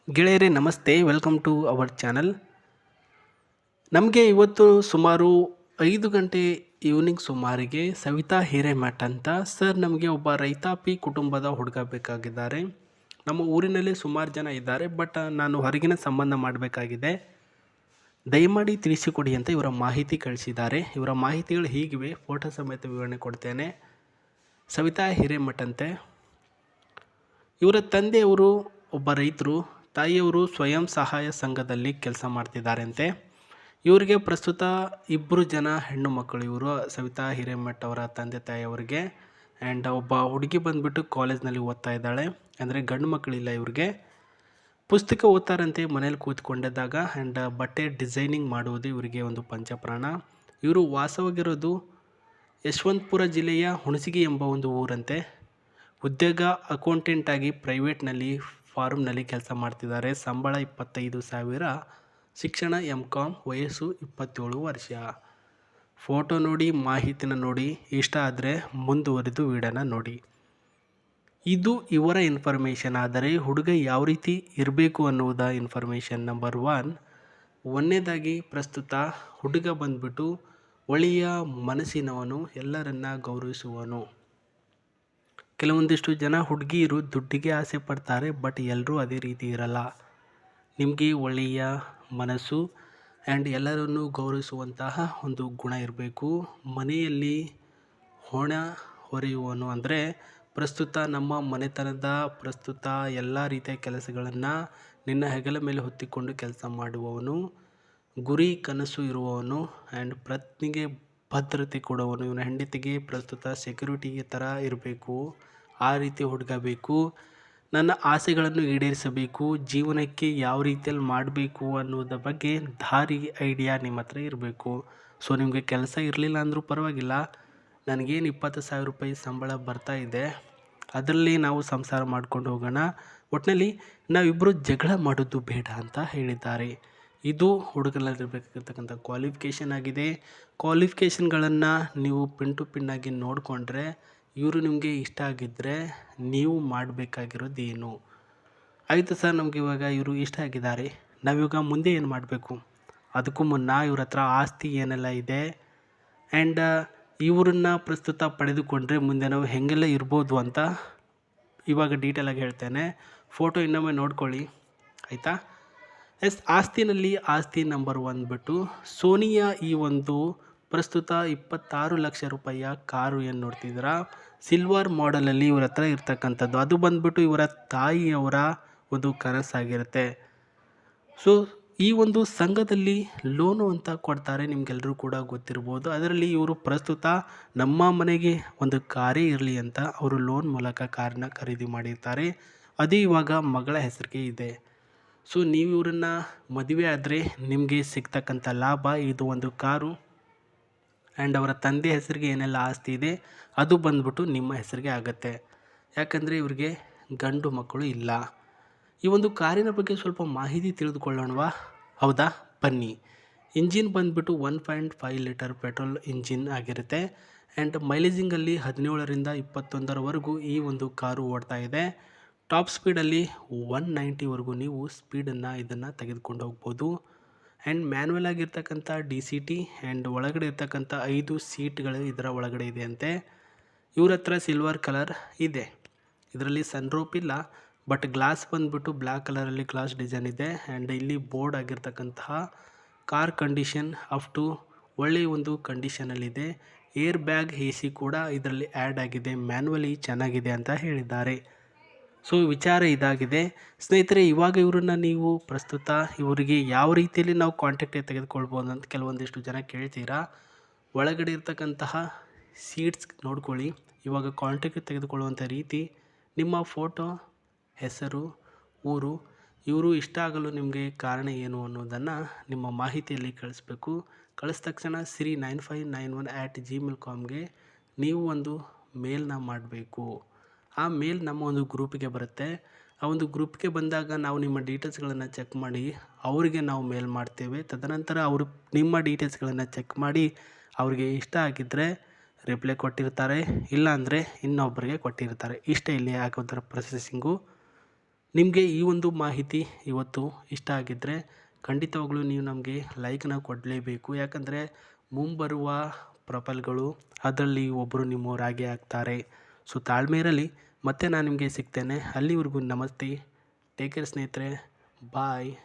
ಗೆಳೆಯರೇ ನಮಸ್ತೆ, welcome to our channel. ನಮಗೆ ಇವತ್ತು ಸುಮಾರು 5 ಗಂಟೆ ಈವ್ನಿಂಗ್ ಸುಮಾರಿಗೆ ಸವಿತಾ ಹಿರೇಮಠ ಅಂತ ಸರ್ ನಮಗೆ ಒಬ್ಬ ರೈತಾಪಿ ಕುಟುಂಬದ ಹುಡುಗ ಬೇಕಾಗಿದ್ದಾರೆ. ನಮ್ಮ ಊರಿನಲ್ಲಿ ಸುಮಾರು ಜನ ಇದ್ದಾರೆ, ಬಟ್ ನಾನು ಹೊರಗಿನ ಸಂಬಂಧ ಮಾಡಬೇಕಾಗಿದೆ, ದಯಮಾಡಿ ತಿಳಿಸಿಕೊಡಿ ಅಂತ ಇವರ ಮಾಹಿತಿ ಕಳಿಸಿದ್ದಾರೆ. ಇವರ ಮಾಹಿತಿಗಳು ಹೀಗಿವೆ, ಫೋಟೋ ಸಮೇತ ವಿವರಣೆ ಕೊಡ್ತೇನೆ. ಸವಿತಾ ಹಿರೇಮಠ ಅಂತೆ. ಇವರ ತಂದೆಯವರು ಒಬ್ಬ ರೈತರು, ತಾಯಿಯವರು ಸ್ವಯಂ ಸಹಾಯ ಸಂಘದಲ್ಲಿ ಕೆಲಸ ಮಾಡ್ತಿದ್ದಾರಂತೆ. ಇವರಿಗೆ ಪ್ರಸ್ತುತ 2 ಜನ ಹೆಣ್ಣು ಮಕ್ಕಳು. ಇವರು ಸವಿತಾ ಹಿರೇಮಠ ಅವರ ತಂದೆ ತಾಯಿಯವರಿಗೆ. ಆ್ಯಂಡ್ ಒಬ್ಬ ಹುಡುಗಿ ಬಂದುಬಿಟ್ಟು ಕಾಲೇಜ್ನಲ್ಲಿ ಓದ್ತಾ ಇದ್ದಾಳೆ, ಅಂದರೆ ಗಂಡು ಮಕ್ಕಳಿಲ್ಲ ಇವ್ರಿಗೆ. ಪುಸ್ತಕ ಓದ್ತಾರಂತೆ ಮನೇಲಿ ಕೂತ್ಕೊಂಡಿದ್ದಾಗ. ಆ್ಯಂಡ್ ಬಟ್ಟೆ ಡಿಸೈನಿಂಗ್ ಮಾಡುವುದು ಇವರಿಗೆ ಒಂದು ಪಂಚಪ್ರಾಣ. ಇವರು ವಾಸವಾಗಿರೋದು ಯಶವಂತಪುರ ಜಿಲ್ಲೆಯ ಹುಣಸಗಿ ಎಂಬ ಒಂದು ಊರಂತೆ. ಉದ್ಯೋಗ ಅಕೌಂಟೆಂಟ್ ಆಗಿ ಪ್ರೈವೇಟ್ನಲ್ಲಿ ಫಾರ್ಮ್ನಲ್ಲಿ ಕೆಲಸ ಮಾಡ್ತಿದ್ದಾರೆ. ಸಂಬಳ 25,000, ಶಿಕ್ಷಣ MCom, ವಯಸ್ಸು 27 ವರ್ಷ. ಫೋಟೋ ನೋಡಿ, ಮಾಹಿತಿನ ನೋಡಿ, ಇಷ್ಟ ಆದರೆ ಮುಂದುವರಿದು ವಿಡಿಯೋನ ನೋಡಿ. ಇದು ಇವರ ಇನ್ಫಾರ್ಮೇಷನ್. ಆದರೆ ಹುಡುಗ ಯಾವ ರೀತಿ ಇರಬೇಕು ಅನ್ನುವುದ ಇನ್ಫಾರ್ಮೇಷನ್. ನಂಬರ್ 1, ಒಂದನೇದಾಗಿ ಪ್ರಸ್ತುತ ಹುಡುಗ ಬಂದ್ಬಿಟ್ಟು ಒಳ್ಳೆಯ ಮನಸ್ಸಿನವನು, ಎಲ್ಲರನ್ನ ಗೌರವಿಸುವವನು. ಕೆಲವೊಂದಿಷ್ಟು ಜನ ಹುಡುಗಿಯರು ದುಡ್ಡಿಗೆ ಆಸೆ ಪಡ್ತಾರೆ, ಬಟ್ ಎಲ್ಲರೂ ಅದೇ ರೀತಿ ಇರಲ್ಲ. ನಿಮಗೆ ಒಳ್ಳೆಯ ಮನಸ್ಸು ಆ್ಯಂಡ್ ಎಲ್ಲರನ್ನು ಗೌರವಿಸುವಂತಹ ಒಂದು ಗುಣ ಇರಬೇಕು. ಮನೆಯಲ್ಲಿ ಹೊಣ ಹೊರೆಯುವನು, ಅಂದರೆ ಪ್ರಸ್ತುತ ನಮ್ಮ ಮನೆತನದ ಪ್ರಸ್ತುತ ಎಲ್ಲ ರೀತಿಯ ಕೆಲಸಗಳನ್ನು ನಿನ್ನ ಹೆಗಲ ಮೇಲೆ ಹೊತ್ತಿಕೊಂಡು ಕೆಲಸ ಮಾಡುವವನು, ಗುರಿ ಕನಸು ಇರುವವನು ಆ್ಯಂಡ್ ಪತ್ನಿಗೆ ಭದ್ರತೆ ಕೊಡುವವನು. ಇವನ ಹೆಂಡತಿಗೆ ಪ್ರಸ್ತುತ ಸೆಕ್ಯೂರಿಟಿ ಥರ ಇರಬೇಕು, ಆ ರೀತಿ ಹುಡುಗ ಬೇಕು. ನನ್ನ ಆಸೆಗಳನ್ನು ಈಡೇರಿಸಬೇಕು, ಜೀವನಕ್ಕೆ ಯಾವ ರೀತಿಯಲ್ಲಿ ಮಾಡಬೇಕು ಅನ್ನೋದ್ರ ಬಗ್ಗೆ ದಾರಿ ಐಡಿಯಾ ನಿಮ್ಮ ಹತ್ರ ಇರಬೇಕು. ಸೊ ನಿಮಗೆ ಕೆಲಸ ಇರಲಿಲ್ಲ ಅಂದರೂ ಪರವಾಗಿಲ್ಲ, ನನಗೇನು 20,000 ರೂಪಾಯಿ ಸಂಬಳ ಬರ್ತಾ ಇದೆ, ಅದರಲ್ಲಿ ನಾವು ಸಂಸಾರ ಮಾಡ್ಕೊಂಡು ಹೋಗೋಣ. ಒಟ್ಟಿನಲ್ಲಿ ನಾವಿಬ್ಬರು ಜಗಳ ಮಾಡೋದು ಬೇಡ ಅಂತ ಹೇಳಿದ್ದಾರೆ. ಇದು ಹುಡುಗನಲ್ಲಿರಬೇಕಿರ್ತಕ್ಕಂಥ ಕ್ವಾಲಿಫಿಕೇಷನ್ ಆಗಿದೆ. ಕ್ವಾಲಿಫಿಕೇಷನ್ಗಳನ್ನು ನೀವು ಪಿನ್ ಟು ಪಿನ್ನಾಗಿ ನೋಡಿಕೊಂಡ್ರೆ, ಇವರು ನಿಮಗೆ ಇಷ್ಟ ಆಗಿದ್ದರೆ ನೀವು ಮಾಡಬೇಕಾಗಿರೋದು ಏನು? ಆಯಿತು ಸರ್, ನಮಗೆ ಇವಾಗ ಇವರು ಇಷ್ಟ ಆಗಿದ್ದಾರೆ, ನಾವಿವಾಗ ಮುಂದೆ ಏನು ಮಾಡಬೇಕು? ಅದಕ್ಕೂ ಮುನ್ನ ಇವ್ರ ಹತ್ರ ಆಸ್ತಿ ಏನೆಲ್ಲ ಇದೆ ಆ್ಯಂಡ್ ಇವ್ರನ್ನ ಪ್ರಸ್ತುತ ಪಡೆದುಕೊಂಡ್ರೆ ಮುಂದೆ ನಾವು ಹೆಂಗೆಲ್ಲ ಇರ್ಬೋದು ಅಂತ ಇವಾಗ ಡೀಟೇಲಾಗಿ ಹೇಳ್ತೇನೆ. ಫೋಟೋ ಇನ್ನೊಮ್ಮೆ ನೋಡ್ಕೊಳ್ಳಿ, ಆಯಿತಾ? ಆಸ್ತಿನಲ್ಲಿ ಆಸ್ತಿ ನಂಬರ್ 1 ಬಿಟ್ಟು ಸೋನಿಯಾ ಈ ಒಂದು ಪ್ರಸ್ತುತ 26 ಲಕ್ಷ ರೂಪಾಯಿಯ ಕಾರು ಏನು ನೋಡ್ತಿದ್ದೀರಾ, ಸಿಲ್ವರ್ ಮಾಡೆಲಲ್ಲಿ ಇವ್ರ ಹತ್ರ ಇರ್ತಕ್ಕಂಥದ್ದು. ಅದು ಬಂದುಬಿಟ್ಟು ಇವರ ತಾಯಿಯವರ ಒಂದು ಕನಸಾಗಿರುತ್ತೆ. ಸೊ ಈ ಒಂದು ಸಂಘದಲ್ಲಿ ಲೋನು ಅಂತ ಕೊಡ್ತಾರೆ, ನಿಮಗೆಲ್ಲರೂ ಕೂಡ ಗೊತ್ತಿರ್ಬೋದು. ಅದರಲ್ಲಿ ಇವರು ಪ್ರಸ್ತುತ ನಮ್ಮ ಮನೆಗೆ ಒಂದು ಕಾರೇ ಇರಲಿ ಅಂತ ಅವರು ಲೋನ್ ಮೂಲಕ ಕಾರನ್ನ ಖರೀದಿ ಮಾಡಿರ್ತಾರೆ. ಅದು ಇವಾಗ ಮಗಳ ಹೆಸರಿಗೆ ಇದೆ. ಸೊ ನೀವು ಇವರನ್ನು ಮದುವೆ ಆದರೆ ನಿಮಗೆ ಸಿಗ್ತಕ್ಕಂಥ ಲಾಭ ಇದು ಒಂದು ಕಾರು ಆ್ಯಂಡ್ ಅವರ ತಂದೆ ಹೆಸರಿಗೆ ಏನೆಲ್ಲ ಆಸ್ತಿ ಇದೆ ಅದು ಬಂದ್ಬಿಟ್ಟು ನಿಮ್ಮ ಹೆಸರಿಗೆ ಆಗುತ್ತೆ. ಯಾಕಂದರೆ ಇವ್ರಿಗೆ ಗಂಡು ಮಕ್ಕಳು ಇಲ್ಲ. ಈ ಒಂದು ಕಾರಿನ ಬಗ್ಗೆ ಸ್ವಲ್ಪ ಮಾಹಿತಿ ತಿಳಿದುಕೊಳ್ಳೋಣವಾ? ಹೌದಾ, ಬನ್ನಿ. ಇಂಜಿನ್ ಬಂದುಬಿಟ್ಟು 1.5 ಲೀಟರ್ ಪೆಟ್ರೋಲ್ ಇಂಜಿನ್ ಆಗಿರುತ್ತೆ ಆ್ಯಂಡ್ ಮೈಲೇಜಿಂಗಲ್ಲಿ 17ರಿಂದ 21ರವರೆಗೂ ಈ ಒಂದು ಕಾರು ಓಡ್ತಾ ಇದೆ. ಟಾಪ್ ಸ್ಪೀಡಲ್ಲಿ 190ವರೆಗೂ ನೀವು ಸ್ಪೀಡನ್ನು ಇದನ್ನು ತೆಗೆದುಕೊಂಡು ಹೋಗ್ಬೋದು. ಆ್ಯಂಡ್ ಮ್ಯಾನ್ಯಲ್ ಆಗಿರ್ತಕ್ಕಂಥ DCT ಆ್ಯಂಡ್ ಒಳಗಡೆ ಇರ್ತಕ್ಕಂಥ 5 ಸೀಟ್ಗಳು ಇದರ ಒಳಗಡೆ ಇದೆ ಅಂತೆ. ಇವ್ರ ಹತ್ರ ಸಿಲ್ವರ್ ಕಲರ್ ಇದೆ. ಇದರಲ್ಲಿ ಸನ್ರೂಪ್ ಇಲ್ಲ, ಬಟ್ ಗ್ಲಾಸ್ ಬಂದುಬಿಟ್ಟು ಬ್ಲ್ಯಾಕ್ ಕಲರಲ್ಲಿ ಗ್ಲಾಸ್ ಡಿಸೈನ್ ಇದೆ. ಆ್ಯಂಡ್ ಇಲ್ಲಿ ಬೋರ್ಡ್ ಆಗಿರ್ತಕ್ಕಂತಹ ಕಾರ್ ಕಂಡೀಷನ್ ಅಪ್ ಟು ಒಳ್ಳೆಯ ಒಂದು ಕಂಡೀಷನಲ್ಲಿದೆ. ಏರ್ ಬ್ಯಾಗ್ AC ಕೂಡ ಇದರಲ್ಲಿ ಆ್ಯಡ್ ಆಗಿದೆ. ಮ್ಯಾನ್ಯಲಿ ಚೆನ್ನಾಗಿದೆ ಅಂತ ಹೇಳಿದ್ದಾರೆ. ಸೊ ವಿಚಾರ ಇದಾಗಿದೆ ಸ್ನೇಹಿತರೆ. ಇವಾಗ ಇವರನ್ನು ನೀವು ಪ್ರಸ್ತುತ ಇವರಿಗೆ ಯಾವ ರೀತಿಯಲ್ಲಿ ನಾವು ಕಾಂಟ್ಯಾಕ್ಟ್ ತೆಗೆದುಕೊಳ್ಬೋದು ಅಂತ ಕೆಲವೊಂದಿಷ್ಟು ಜನ ಕೇಳ್ತೀರಾ. ಒಳಗಡೆ ಇರ್ತಕ್ಕಂತಹ ಸೀಟ್ಸ್ ನೋಡ್ಕೊಳ್ಳಿ. ಇವಾಗ ಕಾಂಟ್ಯಾಕ್ಟ್ ತೆಗೆದುಕೊಳ್ಳುವಂಥ ರೀತಿ, ನಿಮ್ಮ ಫೋಟೋ, ಹೆಸರು, ಊರು, ಇವರು ಇಷ್ಟ ಆಗಲು ನಿಮಗೆ ಕಾರಣ ಏನು ಅನ್ನೋದನ್ನು ನಿಮ್ಮ ಮಾಹಿತಿಯಲ್ಲಿ ಕಳಿಸ್ಬೇಕು. ಕಳಿಸಿದ ತಕ್ಷಣ sri9591@gmail.comಗೆ ನೀವು ಒಂದು ಮೇಲ್ನ ಮಾಡಬೇಕು. ಆ ಮೇಲ್ ನಮ್ಮ ಒಂದು ಗ್ರೂಪಿಗೆ ಬರುತ್ತೆ. ಆ ಒಂದು ಗ್ರೂಪ್ಗೆ ಬಂದಾಗ ನಾವು ನಿಮ್ಮ ಡೀಟೇಲ್ಸ್ಗಳನ್ನು ಚೆಕ್ ಮಾಡಿ ಅವರಿಗೆ ನಾವು ಮೇಲ್ ಮಾಡ್ತೇವೆ. ತದನಂತರ ಅವರು ನಿಮ್ಮ ಡೀಟೇಲ್ಸ್ಗಳನ್ನು ಚೆಕ್ ಮಾಡಿ ಅವರಿಗೆ ಇಷ್ಟ ಆಗಿದ್ದರೆ ರಿಪ್ಲೈ ಕೊಟ್ಟಿರ್ತಾರೆ, ಇಲ್ಲ ಅಂದರೆ ಇನ್ನೊಬ್ಬರಿಗೆ ಕೊಟ್ಟಿರ್ತಾರೆ. ಇಷ್ಟೇ ಇಲ್ಲಿ ಹಾಕೋದ್ರ ಪ್ರೊಸೆಸಿಂಗು. ನಿಮಗೆ ಈ ಒಂದು ಮಾಹಿತಿ ಇವತ್ತು ಇಷ್ಟ ಆಗಿದ್ದರೆ ಖಂಡಿತವಾಗ್ಲೂ ನೀವು ನಮಗೆ ಲೈಕ್ನ ಕೊಡಲೇಬೇಕು. ಯಾಕಂದರೆ ಮುಂಬರುವ ಪ್ರೊಫೈಲ್ಗಳು ಅದರಲ್ಲಿ ಒಬ್ಬರು ನಿಮ್ಮವರಾಗೇ ಆಗ್ತಾರೆ. ಸೊ ತಾಳ್ಮೆ ಇರಲಿ. ಮತ್ತೆ ನಾನು ನಿಮಗೆ ಸಿಗ್ತೇನೆ. ಅಲ್ಲಿವರೆಗೂ ನಮಸ್ತೆ. ಟೇಕ್ ಕೇರ್ ಸ್ನೇಹಿತರೆ. ಬಾಯ್.